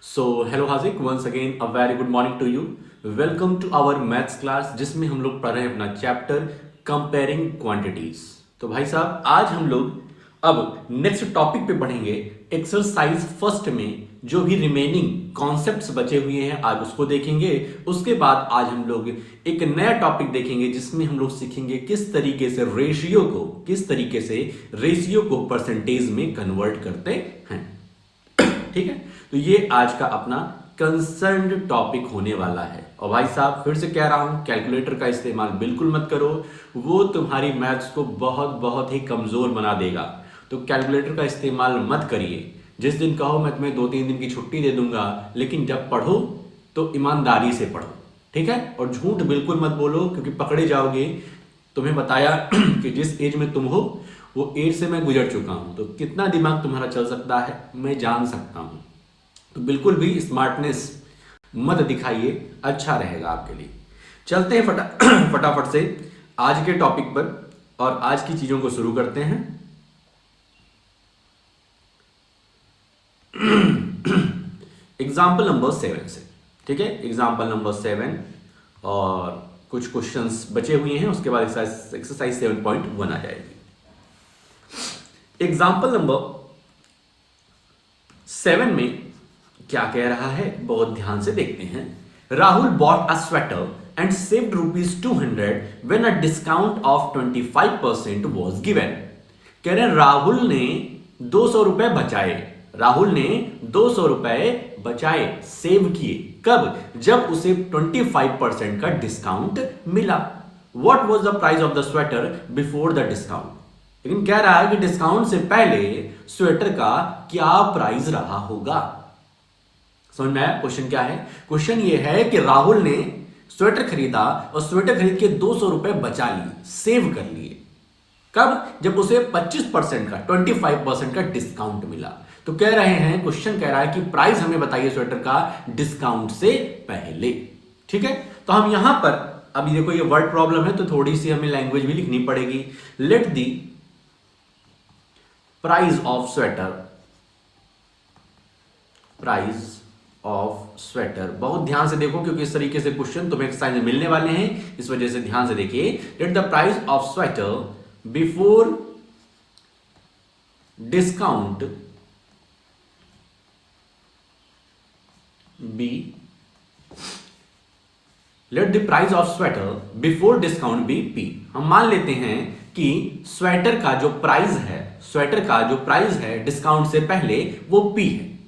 So hello Haziq, once again a very good morning to you. Welcome to our maths class जिसमें हम लोग पढ़ रहे हैं अपना चैप्टर कंपेयरिंग क्वांटिटीज। तो भाई साहब आज हम लोग अब नेक्स्ट टॉपिक पे बढ़ेंगे। एक्सरसाइज फर्स्ट में जो भी रिमेनिंग कॉन्सेप्ट्स बचे हुए हैं आज उसको देखेंगे। उसके बाद आज हम लोग एक नया टॉपिक देखेंगे जिसमें हम लोग सीखेंगे किस तरीके से रेशियो को परसेंटेज में कन्वर्ट करते हैं। ठीक है, तो ये आज का अपना कंसर्न्ड टॉपिक होने वाला है। और भाई साहब फिर से कह रहा हूं, कैलकुलेटर का इस्तेमाल बिल्कुल मत करो, वो तुम्हारी मैथ्स को बहुत बहुत ही कमजोर बना देगा। तो कैलकुलेटर का इस्तेमाल मत करिए। जिस दिन कहो मैं तुम्हें 2-3 दिन की छुट्टी दे दूंगा, लेकिन जब पढ़ो तो ईमानदारी से पढ़ो, ठीक है। और झूठ बिल्कुल मत बोलो क्योंकि पकड़े जाओगे। तुम्हें बताया कि जिस एज में तुम हो वो एज से मैं गुजर चुका हूं, तो कितना दिमाग तुम्हारा चल सकता है मैं जान सकता हूं। तो बिल्कुल भी स्मार्टनेस मत दिखाइए, अच्छा रहेगा आपके लिए। चलते हैं फटाफट से आज के टॉपिक पर और आज की चीजों को शुरू करते हैं। एग्जाम्पल नंबर 7 से, ठीक है। एग्जाम्पल नंबर 7 और कुछ क्वेश्चंस बचे हुए हैं, उसके बाद एक्सरसाइज 7.1 आ जाएगी। एग्जाम्पल नंबर 7 में क्या कह रहा है, बहुत ध्यान से देखते हैं। Rahul bought a sweater and saved ₹200 when a discount of 25% was given. कह रहे हैं राहुल ने 200 रुपए बचाए। राहुल ने 200 रुपए बचाए, सेव किए। कब? जब उसे 25% का डिस्काउंट मिला। What was the price of the sweater before the discount. लेकिन कह रहा है कि डिस्काउंट से पहले स्वेटर का क्या प्राइस रहा होगा। समझ में आया क्वेश्चन क्या है? क्वेश्चन ये है कि राहुल ने स्वेटर खरीदा और स्वेटर खरीद के 200 रुपए बचा लिए, सेव कर लिए। कब? जब उसे 25% का 25% का डिस्काउंट मिला। तो कह रहे हैं, क्वेश्चन कह रहा है कि प्राइस हमें बताइए स्वेटर का डिस्काउंट से पहले। ठीक है, तो हम यहां पर अभी देखो ये वर्ड प्रॉब्लम है तो थोड़ी सी हमें लैंग्वेज भी लिखनी पड़ेगी। Let the price of sweater, price of sweater. बहुत ध्यान से देखो क्योंकि इस तरीके से क्वेश्चन तुम्हें एक्सरसाइज में मिलने वाले हैं, इस वजह से ध्यान से देखिए। Let the price of sweater before discount be, let the price of sweater before discount be P. हम मान लेते हैं कि स्वेटर का जो प्राइस है, स्वेटर का जो प्राइस है डिस्काउंट से पहले वो पी है।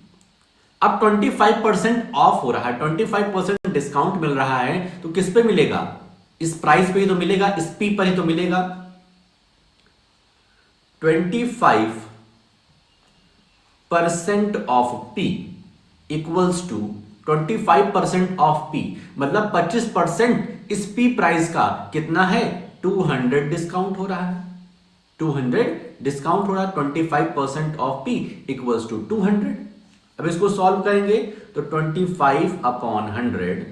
अब 25% ऑफ हो रहा है, 25% डिस्काउंट मिल रहा है, तो किस पे मिलेगा? इस प्राइस पे ही तो मिलेगा, इस पी पर ही तो मिलेगा। 25% off P equals to 25% off P, मतलब 25% इस पी प्राइस का कितना है? 200 डिस्काउंट हो रहा है, 200 डिस्काउंट हो रहा है। 25% ऑफ पी इक्वल्स टू 200। अब इसको सॉल्व करेंगे तो 25 upon 100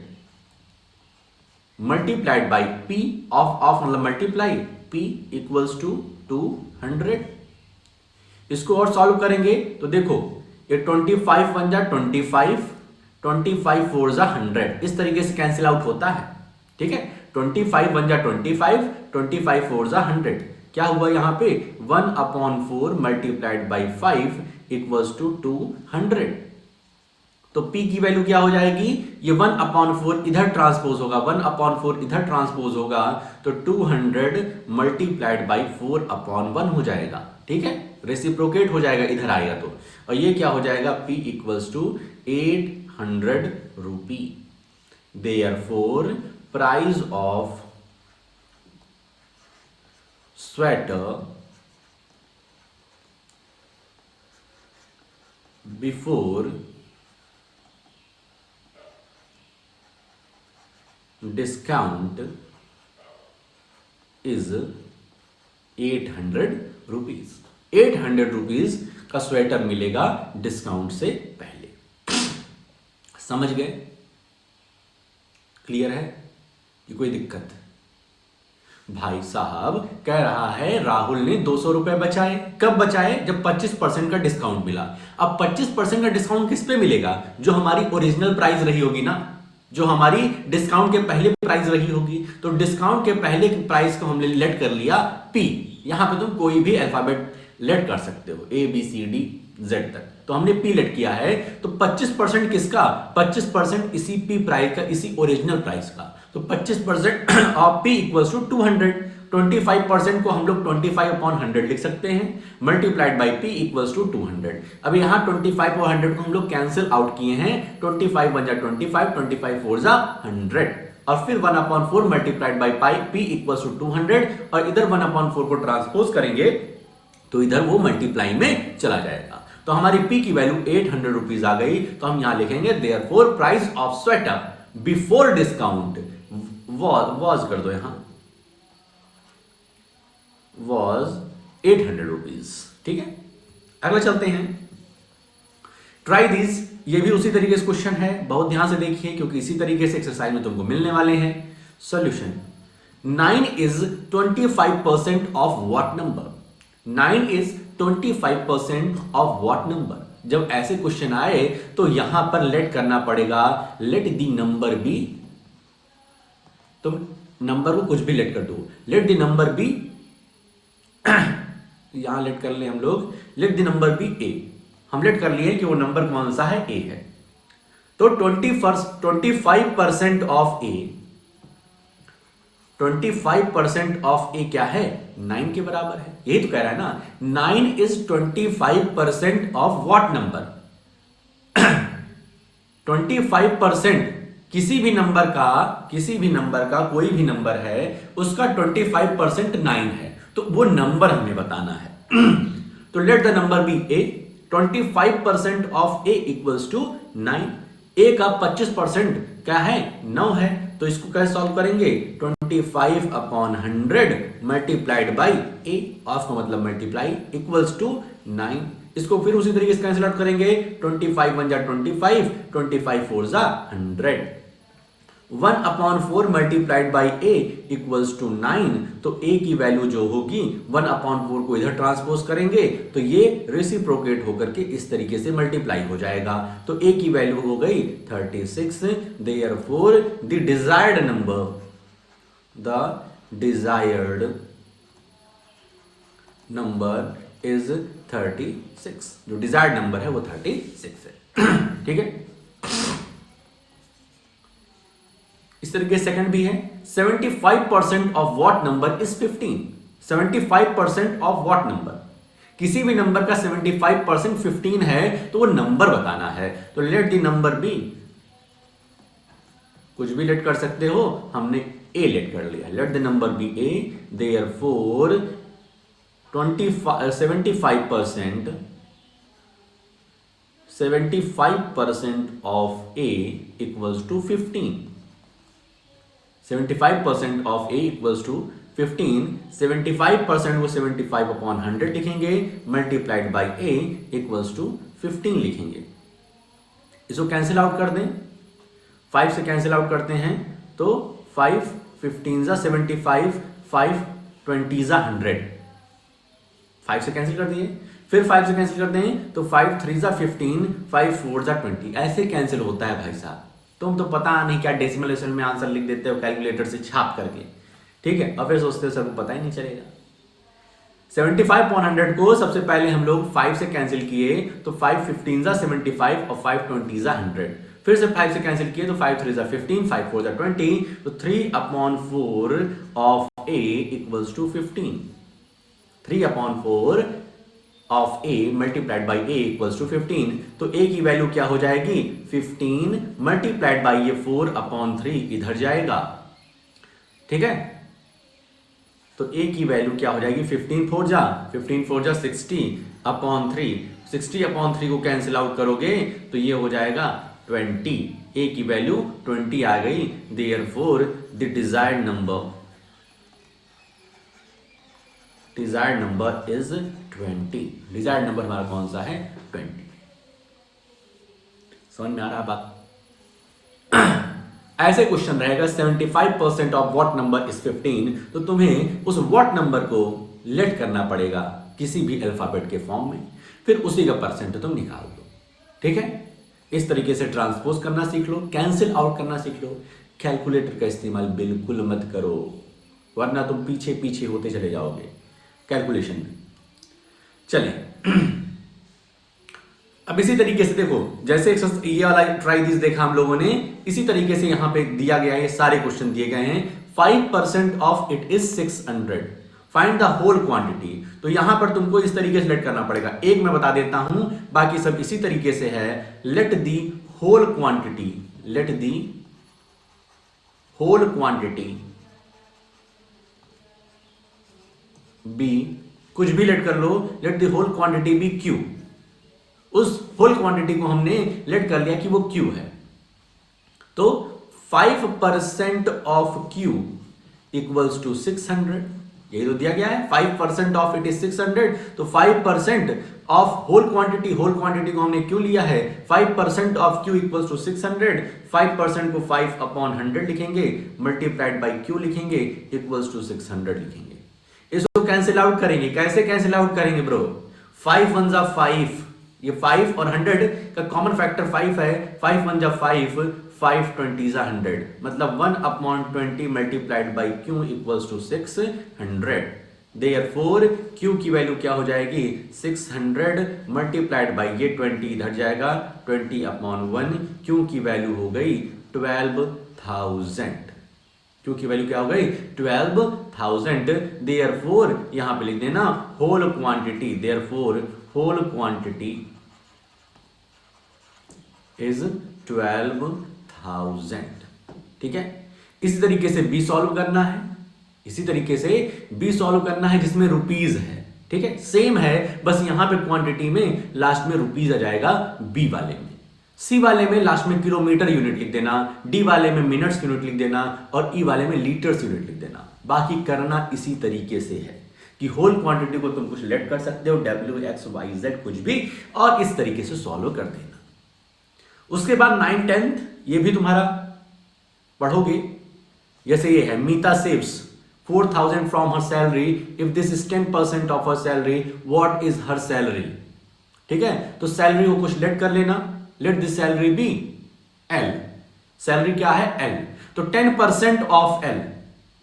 multiplied by P, of मतलब मल्टीप्लाई, पी इक्वल्स टू 200। इसको और सॉल्व करेंगे तो देखो ये 25 बन जा 25, 25 4 जा 100, इस तरीके से कैंसिल आउट होता है। ठीक है, 25 बन जा 25, 25 4 जा 100। क्या हुआ यहां पे? 1/4 मल्टीप्लाइड बाई 5 इक्वल्स टू 200। तो P की वैल्यू क्या हो जाएगी? ये 1/4 इधर ट्रांसपोज होगा, 1/4 इधर ट्रांसपोज होगा, तो 200 मल्टीप्लाइड बाई 4/1 हो जाएगा। ठीक है, रेसिप्रोकेट हो जाएगा, इधर आएगा तो। और ये क्या हो जाएगा? P equals to 800 rupee. Therefore price of sweater before discount is 800 rupees. 800 rupees का स्वेटर मिलेगा डिस्काउंट से पहले। समझ गए? क्लियर है? ये कोई दिक्कत? भाई साहब कह रहा है राहुल ने 200 रुपए बचाए। कब बचाए? जब 25% का डिस्काउंट मिला। अब 25% का डिस्काउंट किस पे मिलेगा? जो हमारी ओरिजिनल प्राइस रही होगी ना, जो हमारी डिस्काउंट के पहले प्राइस रही होगी। तो डिस्काउंट के पहले की प्राइस को हमने लेट कर लिया पी। यहां पे तुम कोई भी अल्फाबेट लेट कर सकते हो, A B C D Z तक। तो हमने पी लेट किया है। तो 25% किसका? 25% इसी पी प्राइस का, इसी ओरिजिनल प्राइस का। तो 25% ऑफ पी इक्वल्स टू 200। 25% को हम लोग 25/100 लिख सकते हैं, multiplied by P equals to 200। अब यहां 25 और 100 को हम लोग कैंसिल आउट किए हैं। 25 1 जा 25, 25 4 जा 100, और फिर 1/4 multiplied by pi P equals to 200, और इधर 1/4 को ट्रांसपोज करेंगे तो इधर वो मल्टीप्लाई में चला जाएगा। तो हमारी पी की वैल्यू 800 रुपीज आ गई। तो हम यहां लिखेंगे therefore price of sweater before discount was कर दो, यहां वॉज 800 रुपीज। ठीक है, अगला चलते हैं। ट्राई दिस, ये भी उसी तरीके से क्वेश्चन है, बहुत ध्यान से देखिए क्योंकि इसी तरीके से एक्सरसाइज में तुमको मिलने वाले हैं। Solution, 9 is 25% of what number? 9 is 25% of what number? जब ऐसे क्वेश्चन आए तो यहां पर लेट करना पड़ेगा, लेट द नंबर बी। तुम नंबर को कुछ भी लेट कर दो, लेट द नंबर बी यहां लेट कर ले हम लोग, लेट द नंबर बी ए। हम लेट कर लिए कि वो नंबर कौन सा है? ए है। तो 25% ऑफ ए, 25% ऑफ ए क्या है? 9 के बराबर है। यही तो कह रहा है ना, 9 इज 25% ऑफ व्हाट नंबर? 25% किसी भी नंबर का, किसी भी नंबर का कोई भी नंबर है उसका 25% 9 है। तो वो नंबर हमें बताना है। तो let the number be a. 25% of a equals to 9। A का 25% क्या है? 9 है। तो इसको कैसे सॉल्व करेंगे? 25/100 मल्टीप्लाइड बाई ए, ऑफ का मतलब मल्टीप्लाई, इक्वल्स टू 9। इसको फिर उसी तरीके से कैंसिल आउट करेंगे। 25 1 जा 25, 25 4 जा 100। 1/4 multiplied by a equals to 9। तो ए की वैल्यू जो होगी 1/4 को इधर ट्रांसपोज करेंगे तो ये रेसिप्रोकेट होकर के इस तरीके से मल्टीप्लाई हो जाएगा। तो ए की वैल्यू हो गई 36। Therefore the desired number, the desired number is 36। जो डिजायर्ड नंबर है वो 36 है। ठीक है, इस तरीके सेकंड भी है। 75% of what number is 15? 75% of what number? किसी भी नंबर का 75% 15 है तो वो नंबर बताना है। तो लेट द नंबर बी, कुछ भी लेट कर सकते हो, हमने ए लेट कर लिया। Let the number be a. Therefore 75% of a equals to 15। 75% of a equals to 15। 75% वो 75/100 लिखेंगे, multiplied by a equals to 15 लिखेंगे। इसको कैंसिल आउट कर दें, 5 से कैंसिल आउट करते हैं तो 5 15 जा 75, 5 20 जा 100। 5 से कैंसिल कर दिए, फिर 5 से कैंसिल करते हैं तो 5 3 जा 15, 5 4 जा 20। ऐसे कैंसिल होता है भाई साहब। तुम तो पता नहीं क्या डेसिमल में आंसर लिख देते हो कैलकुलेटर से छाप करके, ठीक है, और फिर सोचते हो सबको पता ही नहीं चलेगा। 75/100 को सबसे पहले हम लोग 5 से कैंसिल किए तो 5 15 जा 75 और 5 20 जा 100। फिर से 5 से कैंसिल किए तो 5 3 जा 15, 5 4 जा 20। तो 3/4 of a equals to 15। 3/4 of a multiplied by a equals to 15। तो ए की वैल्यू क्या हो जाएगी? 15 मल्टीप्लाइड बाई ये 4/3 इधर जाएगा। ठीक है, तो ए की वैल्यू क्या हो जाएगी? 15 4 जा 60/3। 60/3 को कैंसिल आउट करोगे तो ये हो जाएगा 20। ए की वैल्यू 20 आ गई। Therefore the desired number is 20। Desired number हमारा कौन सा है? 20। समझ में आ रहा बात? ऐसे क्वेश्चन रहेगा 75% ऑफ व्हाट नंबर इज 15, तो तुम्हें उस व्हाट नंबर को लेट करना पड़ेगा किसी भी अल्फाबेट के फॉर्म में, फिर उसी का परसेंट तुम निकाल दो। ठीक है, इस तरीके से ट्रांसपोज करना सीख लो, कैंसिल आउट करना सीख लो। कैलकुलेटर का इस्तेमाल बिल्कुल मत करो, वरना तुम पीछे पीछे होते चले जाओगे कैलकुलेशन में। चलिए अब इसी तरीके से देखो, जैसे ये वाला ट्राई दिस देखा हम लोगों ने, इसी तरीके से यहां पे दिया गया है, सारे क्वेश्चन दिए गए हैं। 5% of it is 600, find the whole quantity. तो यहां पर तुमको इस तरीके से लेट करना पड़ेगा। एक मैं बता देता हूं, बाकी सब इसी तरीके से है। Let the whole quantity, let the whole quantity be, कुछ भी लेट कर लो, let the whole quantity be Q. उस होल क्वांटिटी को हमने लेट कर लिया कि वो क्यू है, तो 5% ऑफ क्यू इक्वल्स टू 600, यही तो दिया गया है। 5% ऑफ इट इज 600, तो 5% of whole quantity, whole quantity को हमने क्यू लिया है, 5% ऑफ क्यू इक्वल्स टू 600। 5% को 5/100 लिखेंगे, मल्टीप्लाइड बाई क्यू लिखेंगे, इक्वल्स टू 600 लिखेंगे। इसको कैंसिल आउट करेंगे। कैसे कैंसिल आउट करेंगे ब्रो? 5 1 जा 5, ये 5 और 100 का कॉमन फैक्टर 5 है। 5 1 जा 5, 5 20 जा 100, मतलब 1/20 multiplied by q equals to 600। Therefore q की वैल्यू क्या हो जाएगी? 600 मल्टीप्लाइड बाई ये 20 इधर जाएगा, 20/1। क्यू की वैल्यू हो गई 12,000। क्यू की वैल्यू क्या हो गई? 12,000। देयरफॉर यहां पे लिख देना whole quantity, therefore whole quantity is 12,000। ठीक है, इसी तरीके से बी सॉल्व करना है, इसी तरीके से बी सॉल्व करना है जिसमें रुपीज है। ठीक है, सेम है, बस यहां पे क्वांटिटी में लास्ट में रुपीज आ जाएगा बी वाले में। सी वाले में लास्ट में किलोमीटर यूनिट लिख देना, डी वाले में मिनट्स यूनिट लिख देना, और ई वाले में लीटर्स यूनिट लिख देना। बाकी करना इसी तरीके से है कि होल क्वांटिटी को तुम कुछ लेट कर सकते हो, W X Y Z कुछ भी, और इस तरीके से सॉल्व कर देना। उसके बाद 9th 10th ये भी तुम्हारा पढ़ोगे। जैसे ये है, Meeta saves 4,000 from her salary, if this is 10% of her salary, what is her salary? ठीक है, तो सैलरी को कुछ लेट कर लेना, let this salary be L। Salary क्या है? L, तो 10% of L,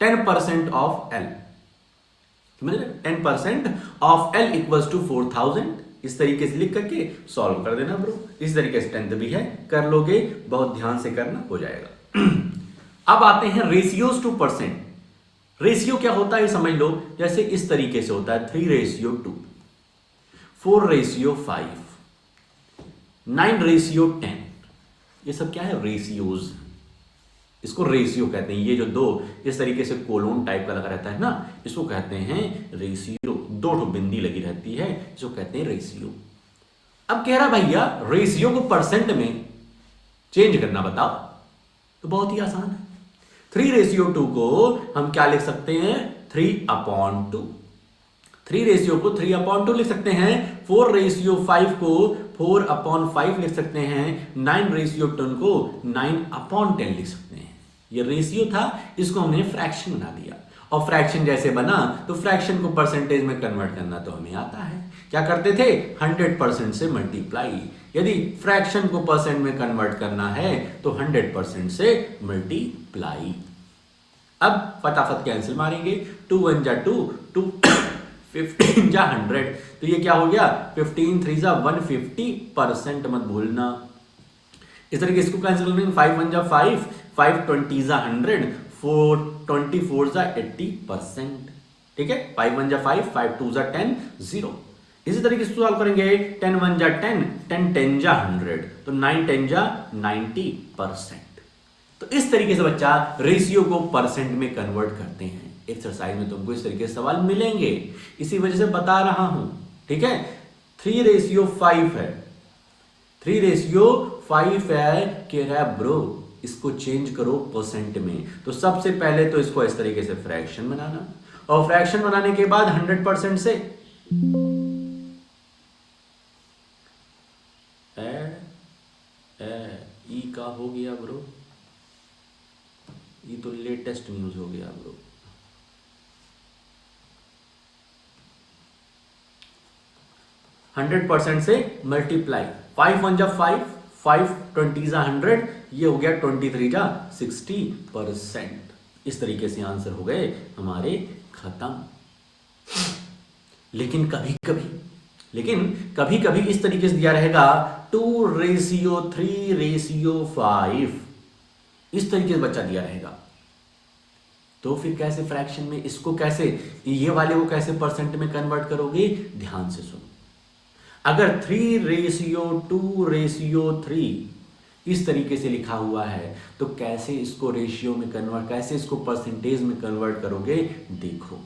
10% of L, 10% of L equals to 4,000। इस तरीके से लिख करके सॉल्व कर देना ब्रो। इस तरीके से 10th भी है, कर लोगे, बहुत ध्यान से करना, हो जाएगा। अब आते हैं रेशियोज टू परसेंट। रेशियो क्या होता है समझ लो, जैसे इस तरीके से होता है 3:2, 4:5, 9:10। ये सब क्या है? रेशियोज। इसको रेशियो कहते हैं। ये जो दो इस तरीके से कोलोन टाइप का लगा रहता है ना, इसको कहते हैं रेशियो। दो ठो बिंदी लगी रहती है, इसको कहते हैं रेशियो। अब कह रहा भैया रेशियो को परसेंट में चेंज करना बताओ, तो बहुत ही आसान है। 3:2 को हम क्या लिख सकते हैं? 3/2। 3 को 3/2 लिख सकते हैं। 4:5 को 4/5 लिख सकते हैं। 9:10 को 9/10 लिख सकते हैं। ये रेशियो था, इसको हमने फ्रैक्शन बना दिया, और फ्रैक्शन जैसे बना तो फ्रैक्शन को परसेंटेज में कन्वर्ट करना तो हमें आता है। क्या करते थे? 100% से मल्टीप्लाई। यदि फ्रैक्शन को परसेंट में कन्वर्ट करना है तो 100% से मल्टीप्लाई। अब फटाफट कैंसिल मारेंगे। 2 1 जा 2, 2 15 जा 100, तो ये क्या हो गया? 15 3 जा 150%, मत भूलना। इस तरीके इसको कैंसिल करेंगे। 5 1 जा 5, 5 20 जा 100, 4 24 जा 80%। ठीक है, 5 1 जा 5, 5 2 जा 10, 0। इसी तरीके से सॉल्व करेंगे। 10 1 जा 10, 10 10 जा 100, तो 9 10 जा 90%। तो इस तरीके से बच्चा रेशियो को परसेंट में कन्वर्ट करते हैं। एक्सरसाइज में तुमको इस तरीके से सवाल मिलेंगे, इसी वजह से बता रहा हूं। ठीक है, 3:5 है, 3:5 है। कह रहा है ब्रो इसको चेंज करो परसेंट में, तो सबसे पहले तो इसको इस तरीके से फ्रैक्शन बनाना, और फ्रैक्शन बनाने के बाद 100% से ई का हो गया ब्रो, ये तो लेटेस्ट न्यूज हो गया ब्रो। 100% से मल्टीप्लाई, 5 1 जा 5, 5 20 जा 100, ये हो गया 23 जा 60%। इस तरीके से आंसर हो गए हमारे खत्म। लेकिन कभी कभी इस तरीके से दिया रहेगा 2:3:5, इस तरीके से बच्चा दिया रहेगा, तो फिर कैसे फ्रैक्शन में इसको कैसे, ये वाले को कैसे परसेंट में कन्वर्ट करोगे? ध्यान से सुनो। अगर 3:2:3 इस तरीके से लिखा हुआ है तो कैसे इसको रेशियो में कन्वर्ट, कैसे इसको परसेंटेज में कन्वर्ट करोगे? देखो,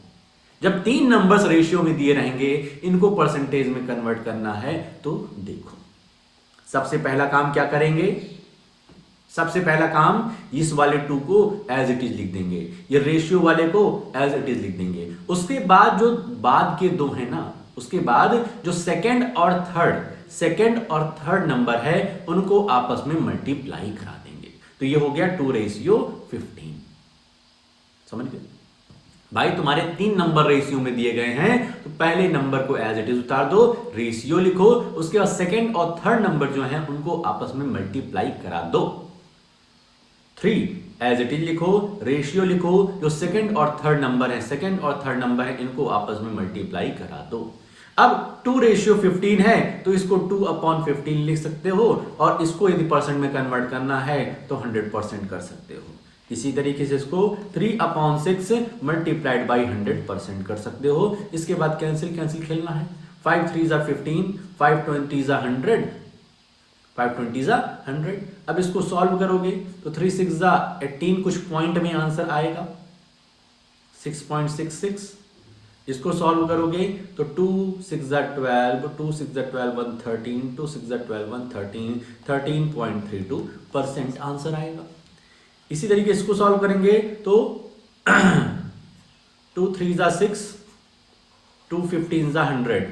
जब 3 नंबर्स रेशियो में दिए रहेंगे, इनको परसेंटेज में कन्वर्ट करना है, तो देखो सबसे पहला काम क्या करेंगे? सबसे पहला काम इस वाले 2 को एज इट इज लिख देंगे, ये रेशियो वाले को एज इट इज लिख देंगे। उसके बाद जो बाद के 2 है ना, उसके बाद जो सेकंड और थर्ड नंबर है, उनको आपस में मल्टीप्लाई करा देंगे, तो ये हो गया 2:15। समझ गए भाई? तुम्हारे 3 नंबर रेशियो में दिए गए हैं, तो पहले नंबर को एज इट इज उतार दो, रेशियो लिखो, उसके बाद सेकंड और थर्ड नंबर जो हैं उनको आपस में मल्टीप्लाई करा दो। 3 एज इट इज लिखो, रेशियो लिखो, जो सेकंड और थर्ड नंबर है इनको आपस में मल्टीप्लाई करा दो। अब 2:15 है, तो इसको 2/15 लिख सकते हो, और इसको यदि परसेंट में कन्वर्ट करना है तो 100% कर सकते हो। इसी तरीके से इसको 3/6 मल्टीप्लाइड बाई 100% कर सकते हो। इसके बाद कैंसिल खेलना है, 5 3 15, 5 20 100, 5 20 100। अब इसको सॉल्व करोगे तो 3 6 18, कुछ पॉइंट में आंसर आएगा 6.66। इसको सॉल्व करोगे तो 2 6 12, 2 6 12 113, 2 6 12 113, 13.32% आंसर आएगा। इसी तरीके इसको सॉल्व करेंगे तो 2 3 6, 2 15 100,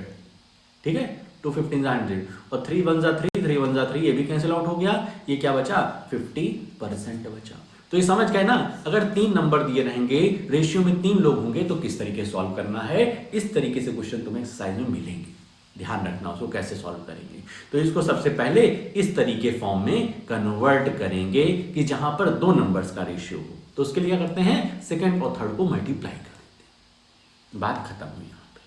ठीक है, 2 15 100, और 3 1 3, 3 1 3, ये भी कैंसिल आउट हो गया। ये क्या बचा? 50% बचा। तो ये समझ गए ना, अगर 3 नंबर दिए रहेंगे, रेशियो में 3 लोग होंगे, तो किस तरीके से सॉल्व करना है। इस तरीके से क्वेश्चन तुम्हें एक्सरसाइज में मिलेंगे, ध्यान रखना उसको कैसे सॉल्व करेंगे। तो इसको सबसे पहले इस तरीके फॉर्म में कन्वर्ट करेंगे कि जहां पर 2 नंबर्स का रेशियो हो, तो उसके लिए क्या करते हैं, सेकंड और थर्ड को मल्टीप्लाई कर देते हैं। बात खत्म हुई यहां पे।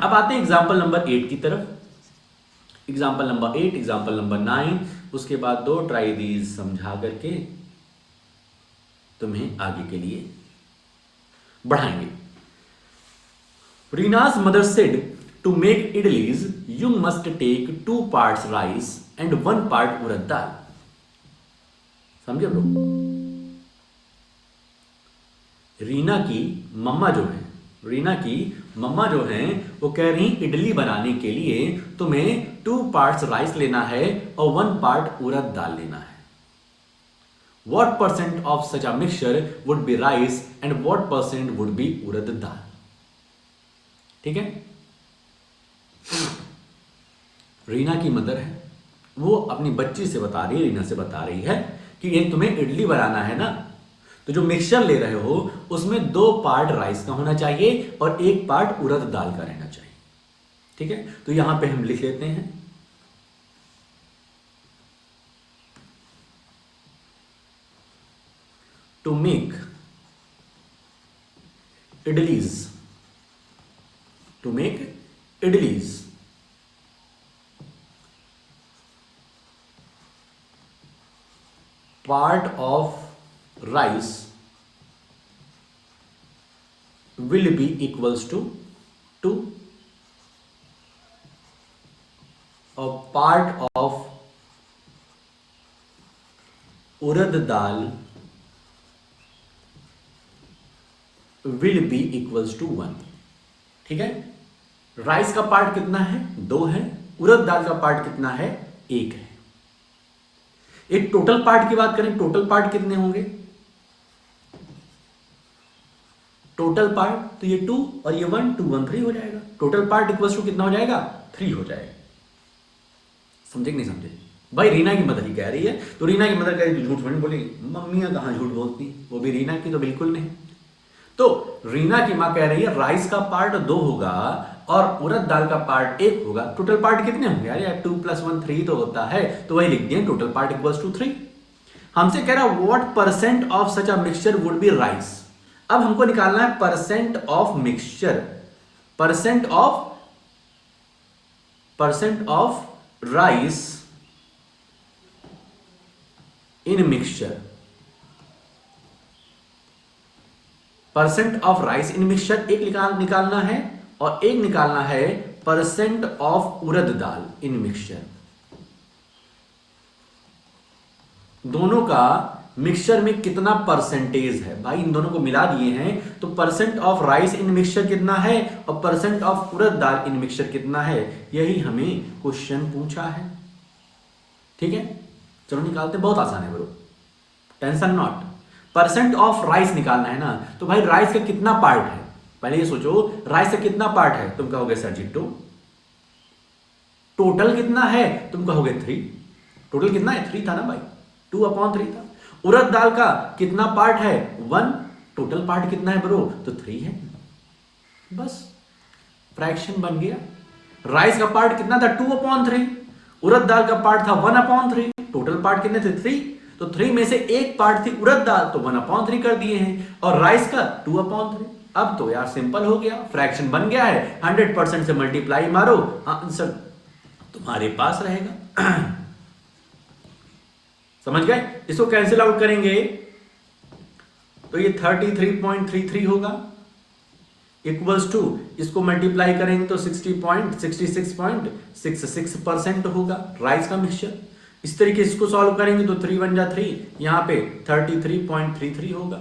अब आते हैं एग्जाम्पल नंबर 8 की तरफ। एग्जाम्पल नंबर 8, एग्जाम्पल नंबर 9, उसके बाद 2 ट्राई दीज समझा करके तुम्हें आगे के लिए बढ़ाएंगे। रीना's mother said to make idlis you must take 2 parts rice and 1 part urad dal। समझे ब्रो? रीना की मम्मा जो है वो कह रही इडली बनाने के लिए तुम्हें 2 parts राइस लेना है और 1 part उड़द दाल लेना है। What % of such a mixture would be rice and what % would be उड़द दाल? ठीक है, रीना की मदर है, वो अपनी बच्ची से बता रही है, रीना से बता रही है कि ये तुम्हें इडली बनाना है ना, तो जो मिक्सचर ले रहे हो उसमें 2 पार्ट राइस का होना चाहिए और 1 पार्ट उड़द दाल का रहना चाहिए। ठीक है, तो यहां पे हम लिख लेते हैं to make idlis part of rice will be equals to 2 a part of urad dal will be equals to 1। ठीक है, राइस का पार्ट कितना है? 2 है। उड़द दाल का पार्ट कितना है? 1 है। एक टोटल पार्ट की बात करें, टोटल पार्ट कितने होंगे? टोटल पार्ट तो ये 2 और ये 1, 2 1 3 हो जाएगा। टोटल पार्ट इक्वल्स टू कितना हो जाएगा? 3 हो जाएगा। समझे कि नहीं समझे? भाई रीना की मदर ही कह रही है, तो रीना की मदर कह रही है झूठ थोड़ी बोलेगी, मम्मियाँ कहाँ झूठ बोलती, वो भी रीना की तो बिल्कुल नहीं। तो रीना की माँ कह रही है राइस का पार्ट 2 होगा और उड़द दाल का पार्ट 1 होगा। टोटल पार्ट कितने होंगे यार, 2 + 1 3 तो होता है, तो वही लिख दिए टोटल पार्ट इक्वल्स टू 3। हमसे कह रहा है what percent of such a mixture would be rice. अब हमको निकालना है percent of mixture, percent of rice in mixture, percent of rice in mixture एक निकालना है और एक निकालना है percent of urad dal in mixture. दोनों का मिक्सचर में कितना परसेंटेज है भाई, इन दोनों को मिला दिए हैं तो percent of rice in mixture कितना है और percent of urad dal in mixture कितना है, यही हमें क्वेश्चन पूछा है। ठीक है, चलो निकालते हैं, बहुत आसान है bro, tension not. Percent of rice निकालना है ना, तो भाई राइस का कितना पार्ट है, पहले ये सोचो राइस का कितना पार्ट है, तुम कहोगे सर जी 2। टोटल कितना है, तुम कहोगे 3। टोटल कितना है, 3 था ना भाई, 2/3 था। उड़द दाल का कितना पार्ट है, 1। टोटल पार्ट कितना है ब्रो, तो 3 है। बस फ्रैक्शन बन गया। राइस का पार्ट कितना था, 2/3। उड़द दाल का पार्ट था 1/3। टोटल पार्ट कितने थे, 3। तो 3 में से एक पार्ट थी उड़द दाल, तो 1/3 कर दिए हैं, और राइस का 2/3। अब तो यार सिंपल हो गया, फ्रैक्शन बन गया है, 100% से मल्टीप्लाई मारो, आंसर तुम्हारे पास रहेगा। समझ गए, इसको कैंसिल आउट करेंगे तो ये 33.33 होगा, इक्वल्स टू इसको मल्टीप्लाई करेंगे तो 66.66% होगा राइस का मिक्सचर। इस तरीके से इसको सॉल्व करेंगे तो 3 1 जा 3, यहां पे 33.33 होगा।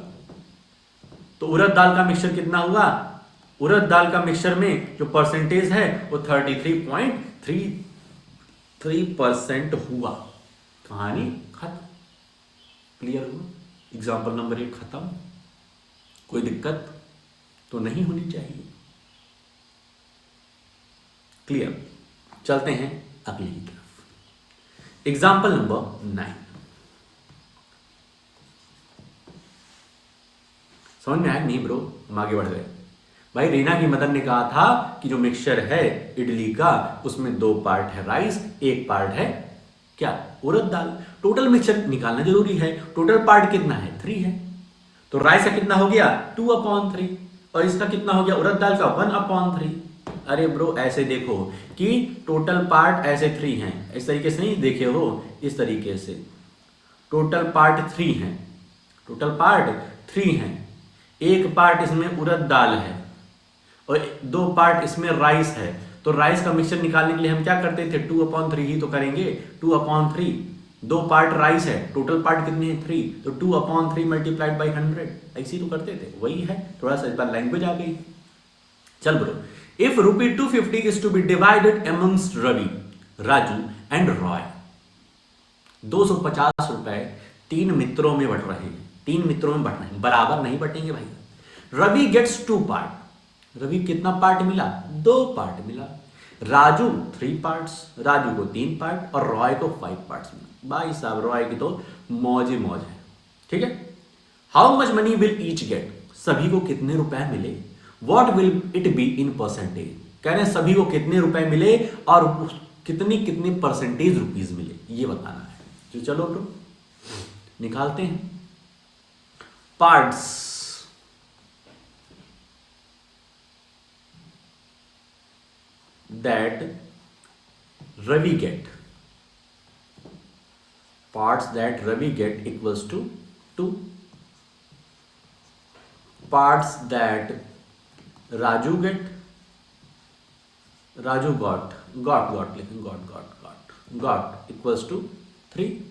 तो उड़द दाल का मिक्सचर कितना हुआ, उड़द दाल का मिक्सचर में जो परसेंटेज है वो 33.33% हुआ। कहानी खत्म, क्लियर हुआ, एग्जाम्पल नंबर 1 खत्म। कोई दिक्कत तो नहीं होनी चाहिए, क्लियर। चलते हैं अगली की तरफ, एग्जाम्पल नंबर 9। समझ में आया नहीं ब्रो, हम आगे बढ़ गए। भाई रीना की मदर ने कहा था कि जो मिक्सचर है इडली का उसमें 2 पार्ट है राइस, 1 पार्ट है क्या, उड़द दाल। टोटल मिक्सचर निकालना जरूरी है, टोटल पार्ट कितना है, 3 है। तो राइस का कितना हो गया, 2/3, और इसका कितना हो गया उड़द दाल का 1/3। अरे ब्रो ऐसे देखो कि टोटल पार्ट ऐसे 3 हैं, इस तरीके से नहीं देखे हो, इस तरीके से टोटल पार्ट 3 है, टोटल पार्ट 3 है। एक पार्ट इसमें उड़द दाल है और 2 पार्ट इसमें राइस है। तो राइस का मिक्सचर निकालने के लिए हम क्या करते थे, 2/3 ही तो करेंगे। 2/3, 2 पार्ट राइस है, टोटल पार्ट कितने हैं, 3, तो 2/3 मल्टीप्लाइड बाई 100, ऐसे तो करते थे, वही है। थोड़ा सा इस बार लैंग्वेज आ गई। चल bro, if ₹250 is to be divided amongst Ravi, Raju and Roy, 250 रुपए 3 मित्रों में बट रहे हैं, 3 मित्रों में बट रहे हैं, बराबर नहीं बटेंगे भाई। रवि गेट्स 2 पार्ट, रवि कितना पार्ट मिला, 2 पार्ट मिला। राजू 3 पार्ट्स, राजू को 3 पार्ट और रॉय को 5 पार्ट्स मिला। भाई साहब रॉय की तो मौज ही मौज है, ठीक है। How much money will each get, सभी को कितने रुपए मिले। What will it be in percentage, कह रहे हैं सभी को कितने रुपए मिले और कितनी कितनी परसेंटेज रुपीज मिले, ये बताना है। तो चलो तो निकालते हैं। Parts, that Ravi get, parts that Ravi get equals to 2, parts that Raju get, Raju got लिखें, got equals to 3,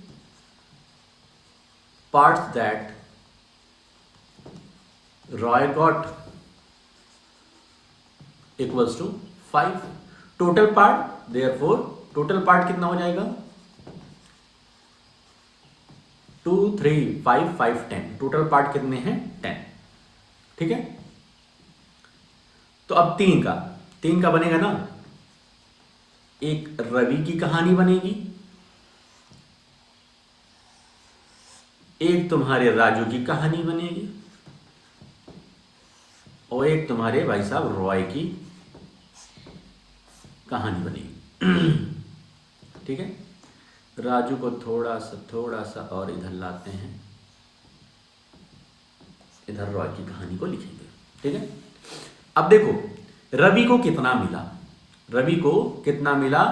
parts that Roy got equals to 5, total part, therefore total part कितना हो जाएगा, 2 3 5 5 10, टोटल पार्ट कितने हैं, 10, ठीक है। तो अब 3 का बनेगा ना, एक रवि की कहानी बनेगी, एक तुम्हारे राजू की कहानी बनेगी और एक तुम्हारे भाई साहब रॉय की कहानी बनेगी। ठीक है, राजू को थोड़ा सा और इधर लाते हैं, इधर रॉय की कहानी को लिखेंगे। ठीक है, अब देखो रवि को कितना मिला, रवि को कितना मिला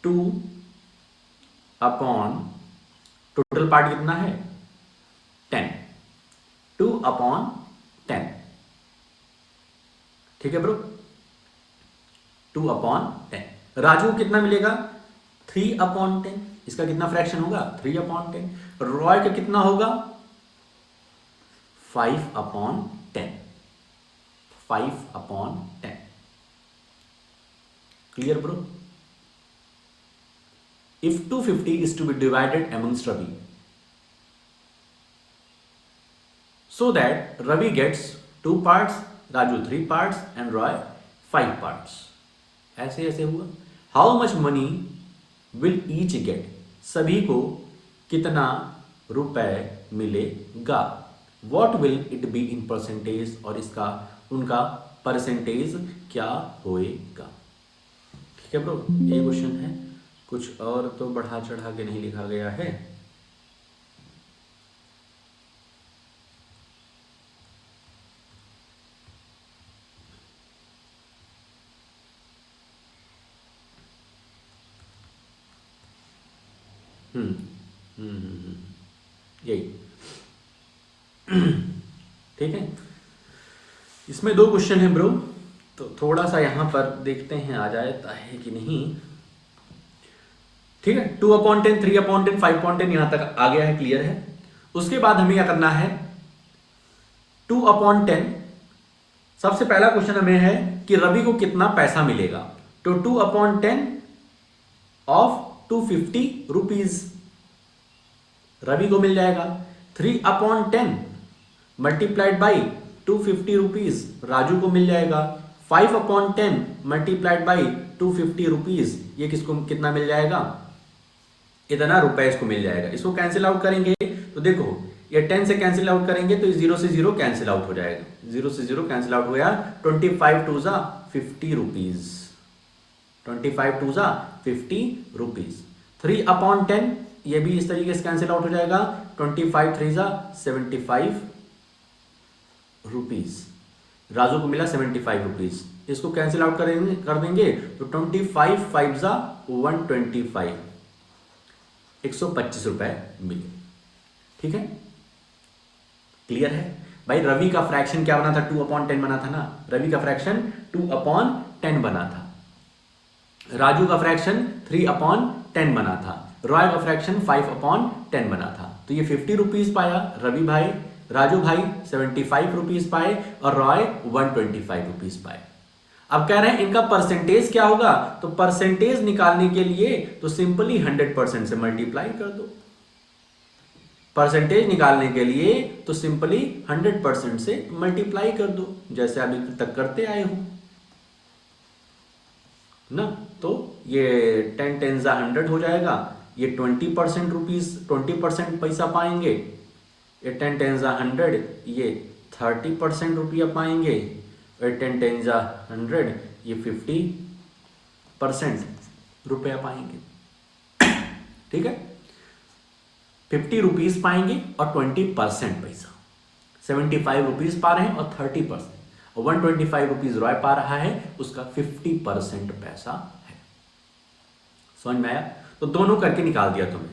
2 अपॉन, टोटल पार्ट कितना है 10, 2 अपॉन 10। ठीक है ब्रो, 2 अपॉन 10। राजू को कितना मिलेगा 3 अपॉन 10, इसका कितना फ्रैक्शन होगा 3 अपॉन 10। रॉय का कितना होगा 5 upon 10, 5 upon 10। Clear bro? If 250 is to be divided amongst Ravi, so that Ravi gets 2 parts, Raju 3 parts and Roy 5 parts. ऐसे ऐसे हुआ। How much money will each get? सभी को कितना रुपए मिलेगा? What will it be in percentage? और इसका उनका परसेंटेज क्या होएगा? ठीक है ब्रो, ये क्वेश्चन है, कुछ और तो बढ़ा चढ़ा के नहीं लिखा गया है। यही ठीक है, इसमें 2 क्वेश्चन है ब्रो, तो थोड़ा सा यहां पर देखते हैं आ जाता है कि नहीं। ठीक है, 2 अपॉन 10, 3 अपॉन 10, 5 अपॉन 10 यहां तक आ गया है, क्लियर है। उसके बाद हमें क्या करना है 2 अपॉन 10। सबसे पहला क्वेश्चन हमें है कि रवि को कितना पैसा मिलेगा, तो 2 अपॉन 10 ऑफ 250 रुपीज रवि को मिल जाएगा। 3 upon 10 multiplied by 250 rupees Raju को मिल जाएगा। 5 अपॉन 10 मल्टीप्लाइड बाई 250 रुपीज, ये किसको कितना मिल जाएगा, इतना रुपए इसको मिल जाएगा। इसको कैंसिल आउट करेंगे तो देखो ये 10 से कैंसिल आउट करेंगे तो 0 से 0 कैंसिल आउट हो जाएगा, 0 से 0 कैंसिल आउट हो गया। 25 टू जा 50 रुपीज, 25 टू जा 50 रुपीज। 3 अपॉन 10 ये भी इस तरीके से कैंसिल आउट हो जाएगा। 25 3 जा 75 रुपीज, राजू को मिला 75 रुपीज। इसको कैंसिल आउट कर देंगे तो 25 5 जा 125, 125 रुपए मिले। ठीक है, क्लियर है भाई। रवि का फ्रैक्शन क्या बना था 2 अपॉन 10 बना था ना, रवि का फ्रैक्शन 2 अपॉन 10 बना था। राजू का फ्रैक्शन 3 अपॉन 10 बना था। रॉय का फ्रैक्शन 5 अपॉन 10 बना था। तो ये 50 रुपीज पाया रवि भाई, राजू भाई 75 रुपीज पाए और रॉय 125 रुपीज पाए। अब कह रहे हैं इनका परसेंटेज क्या होगा, तो परसेंटेज निकालने के लिए तो सिंपली 100% से मल्टीप्लाई कर दो। परसेंटेज निकालने के लिए तो सिंपली 100% से मल्टीप्लाई कर दो, जैसे अभी तक करते आए हो ना। तो ये 10 10 जा 100 हो जाएगा, ये 20% रुपीज 20% पैसा पाएंगे। ये 10 10 जा 100, ये 30% रुपया पाएंगे। और 10 10 जा 100, ये 50% रुपया पाएंगे। ठीक है, 50 रुपीज पाएंगे और 20% पैसा, 75 रुपीज पा रहे हैं और 30%, और 125 रुपीज रॉय पा रहा है, उसका 50% पैसा है। समझ में आया? तो दोनों करके निकाल दिया तुमने।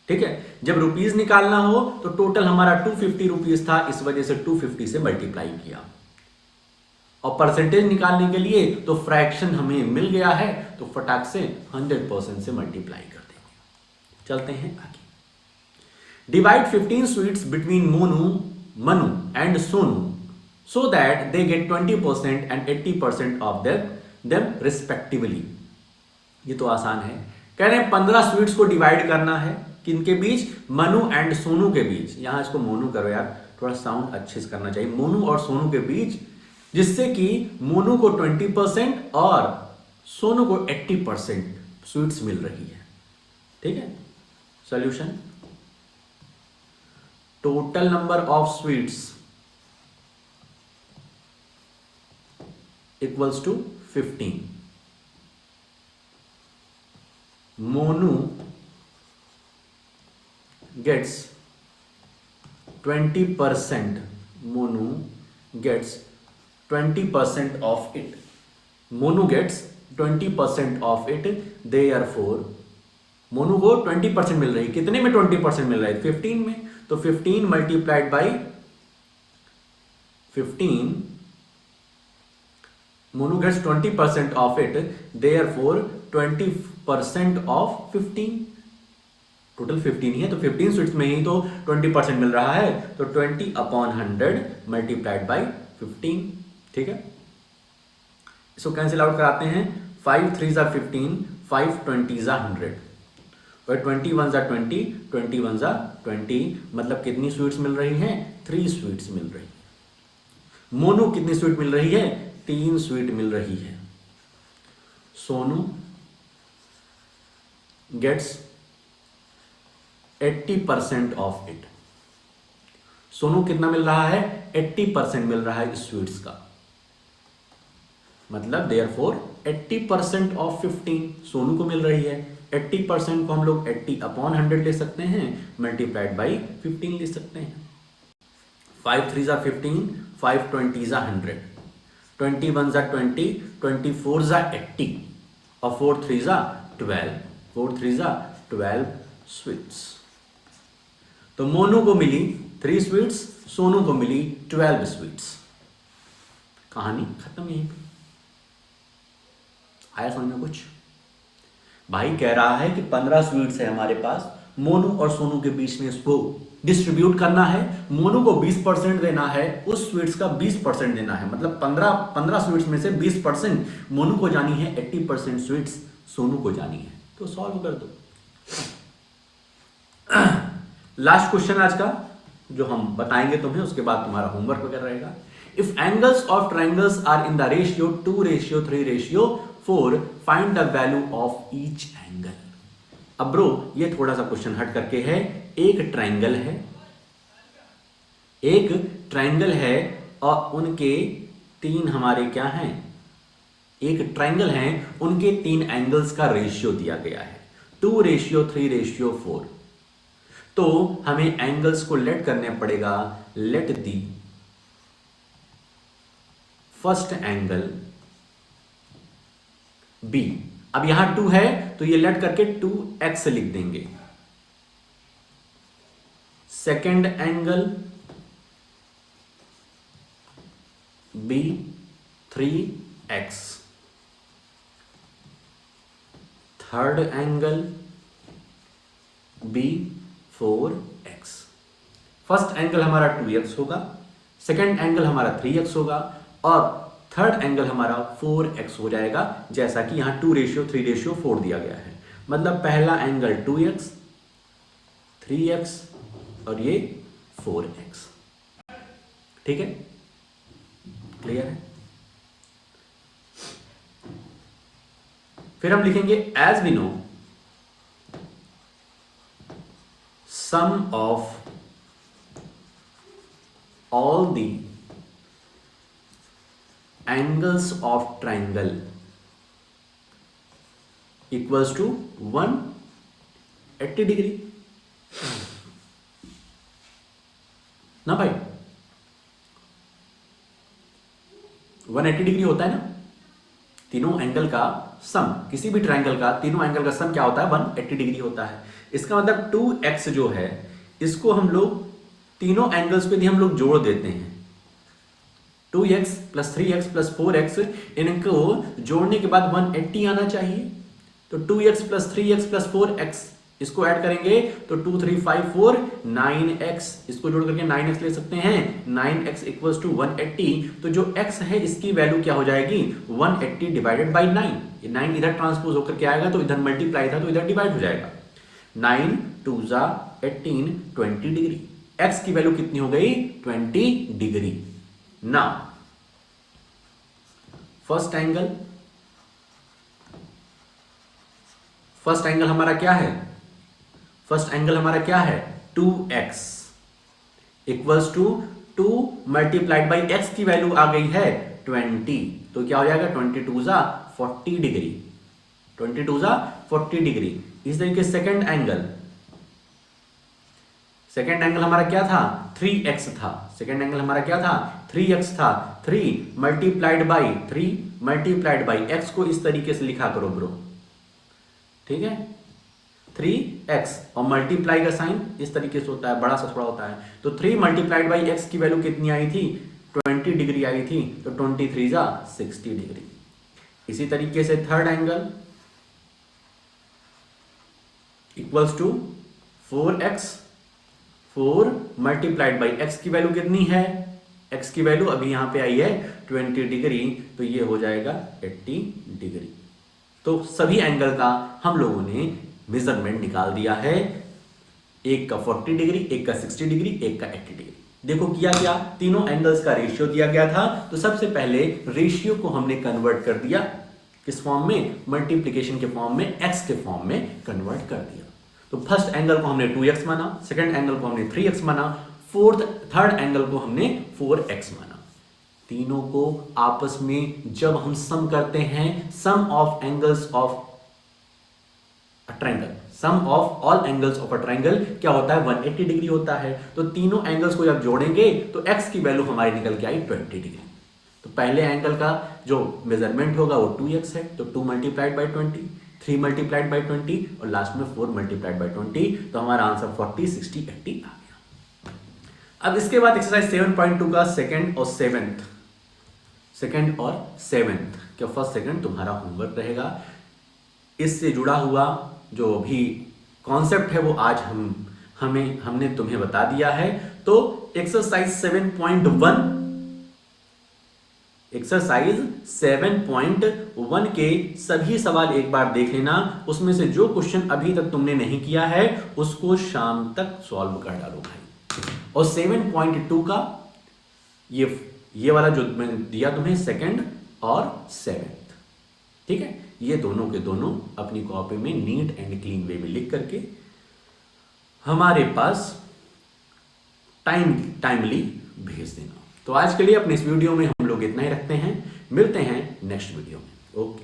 ठीक है, जब रुपीज निकालना हो तो टोटल हमारा 250 रुपीज था, इस वजह से 250 से मल्टीप्लाई किया। और परसेंटेज निकालने के लिए तो फ्रैक्शन हमें मिल गया है, तो फटाक से 100% से मल्टीप्लाई कर देंगे। चलते हैं आगे। Divide 15 sweets between Manu and Sonu so that they get 20% and 80% of them respectively। ये तो आसान है। कह रहे हैं 15 स्वीट्स को डिवाइड करना है किनके बीच, मनु एंड सोनू के बीच। यहां इसको मोनू करो यार, थोड़ा साउंड अच्छे से करना चाहिए, मोनू और सोनू के बीच, जिससे कि मोनू को 20% और सोनू को 80% स्वीट्स मिल रही है। ठीक है, solution total number of sweets equals to 15. Monu gets 20%. Monu gets 20% of it. Monu gets 20% of it. Therefore Monu को 20% मिल रही, कितने में 20% मिल रहा है? 15 में. तो 15 multiplied by 15, Monu gets 20% of it, therefore 20% of 15. Total 15 ही है, तो 15 स्वीट्स में ही तो 20% मिल रहा है, तो 20 अपॉन 100 मल्टीप्लाइड बाई 15. ठीक है, इसको कैंसिल आउट कराते हैं. 5 3 जा 15, 5 20 जा 100, और 21 जा 20, 21 जा 20. मतलब कितनी स्वीट्स मिल रही हैं? 3 स्वीट्स मिल रही. मोनू कितनी स्वीट मिल रही है? 3 स्वीट मिल रही है. Sonu gets 80% of it. Sonu कितना मिल रहा है? 80% मिल रहा है स्वीट्स का. मतलब देयरफॉर 80% ऑफ 15 सोनू को मिल रही है. 80% को हम लोग 80 अपॉन 100 ले सकते हैं, मल्टीप्लाइड बाई 15 ले सकते हैं. 5 3 जा 15, 5 20 जा 100, 21 जा 20, 24 जा 80, और 4 3 जा 12, 4 3 जा 12 स्वीट्स. तो मोनू को मिली 3 स्वीट्स, सोनू को मिली 12 स्वीट्स. कहानी खत्म यहीं पे. आया समझ में कुछ? भाई कह रहा है कि 15 स्वीट्स है हमारे पास, मोनू और सोनू के बीच में इसको डिस्ट्रीब्यूट करना है. मोनू को 20% देना है, उस स्वीट्स का 20% देना है. मतलब 15 स्वीट्स में से 20% मोनू को जानी है, 80% स्वीट्स सोनू को जानी है. तो सॉल्व कर दो. लास्ट क्वेश्चन आज का जो हम बताएंगे तुम्हें, उसके बाद तुम्हारा होमवर्क वगैरह रहेगा. If angles of triangles are in the ratio 2:3:4, find the value of each angle. अब ब्रो ये थोड़ा सा क्वेश्चन हट करके है. एक ट्राइंगल है और उनके 3 हमारे क्या हैं? एक ट्राइंगल है, उनके 3 एंगल्स का रेशियो दिया गया है 2:3:4. तो हमें एंगल्स को लेट करने पड़ेगा. Let the first angle be. अब यहां 2 है तो ये लेट करके 2x लिख देंगे. Second angle be 3x. Third angle be 4x. First angle हमारा 2x होगा, सेकेंड एंगल हमारा 3x होगा, और थर्ड एंगल हमारा 4x हो जाएगा, जैसा कि यहां 2:3:4 दिया गया है. मतलब पहला एंगल 2x, 3x और ये 4x. ठीक है, क्लियर है? फिर हम लिखेंगे as we know sum of all the angles of triangle equals to 180 degree. ना भाई 180 डिग्री होता है ना. तीनों एंगल का सम, किसी भी ट्राइंगल का तीनों एंगल का सम क्या होता है? 180 डिग्री होता है. इसका मतलब 2x जो है, इसको हम लोग तीनों एंगल्स पे भी हम लोग जोड़ देते हैं. 2x plus 3x plus 4x, इनको जोड़ने के बाद 180 आना चाहिए. तो 2x plus 3x plus 4x इसको ऐड करेंगे तो 2 3 5 4 9x. इसको जोड़ करके 9x ले सकते हैं. 9x equals to 180. तो जो x है इसकी वैल्यू क्या हो जाएगी? 180 डिवाइडेड बाई 9. ये 9 इधर ट्रांसपोज होकर के आएगा, तो इधर मल्टीप्लाई था तो इधर डिवाइड हो जाएगा. 9 2 जा 18, 20 डिग्री. x की वैल्यू कितनी हो गई? 20 डिग्री. नाउ फर्स्ट एंगल हमारा क्या है? फर्स्ट एंगल हमारा क्या है? 2x. Equals to 2 multiplied by x की वैल्यू आ गई है 20, तो क्या हो जाएगा 22 जा 40 डिग्री, 22 जा 40 डिग्री। इस तरीके सेकंड एंगल हमारा क्या था 3x था, सेकंड एंगल हमारा क्या था 3x था। 3 मल्टीप्लाइड बाई x को इस तरीके से लिखा करो ब्रो, ठीक है 3x और मल्टीप्लाई का साइन इस तरीके से होता है, बड़ा सा थोड़ा होता है। तो 3 मल्टीप्लाइड बाई x की वैल्यू कितनी आई थी 20 डिग्री आई थी, तो 23 जा 60 डिग्री। इसी तरीके से third angle equals to 4x, 4 multiplied by x की वैल्यू कितनी है, x की वैल्यू अभी यहां पे आई है 20 डिग्री, तो ये हो जाएगा 80 डिग्री। तो सभी एंगल का हम लोगों ने मेजरमेंट निकाल दिया है, एक का 40 डिग्री, एक का 60 डिग्री, एक का 80 डिग्री। देखो किया क्या, तीनों एंगल्स का रेशियो दिया गया था, तो सबसे पहले रेशियो को हमने कन्वर्ट कर दिया किस फॉर्म में, मल्टीप्लिकेशन के फॉर्म में, x के फॉर्म में कन्वर्ट कर दिया। तो फर्स्ट एंगल को हमने 2x माना, सेकंड एंगल को हमने 3x माना, थर्ड एंगल को हमने 4x माना। तीनों को आपस में जब हम सम करते हैं, sum of angles of a triangle, sum of all angles of a triangle क्या होता है 180 डिग्री होता है। तो तीनों एंगल्स को जब जोड़ेंगे तो x की वैल्यू हमारी निकल के आई 20 डिग्री। तो पहले एंगल का जो मेजरमेंट होगा वो 2x है, तो 2 मल्टीप्लाइड बाई 20, 3 मल्टीप्लाइड बाई 20 और लास्ट में 4 मल्टीप्लाइड बाई 20, तो हमारा आंसर 40, 60, 80 आ गया। अब इसके बाद एक्सरसाइज 7.2 का सेकंड और सेवेंथ क्या फर्स्ट सेकंड तुम्हारा होमवर्क रहेगा। इससे जुड़ा हुआ जो भी कॉन्सेप्ट है वो आज हमने तुम्हें बता दिया है। तो एक्सरसाइज 7.1 के सभी सवाल एक बार देख लेना, उसमें से जो क्वेश्चन अभी तक तुमने नहीं किया है उसको शाम तक सॉल्व कर डालो भाई। और 7.2 का ये वाला जो मैंने दिया तुम्हें सेकंड और सेवेंथ, ठीक है, ये दोनों के दोनों अपनी कॉपी में नीट एंड क्लीन वे में लिख करके हमारे पास टाइमली भेज देना। तो आज के लिए अपने इस वीडियो में हम लोग इतना ही रखते हैं, मिलते हैं नेक्स्ट वीडियो में। ओके।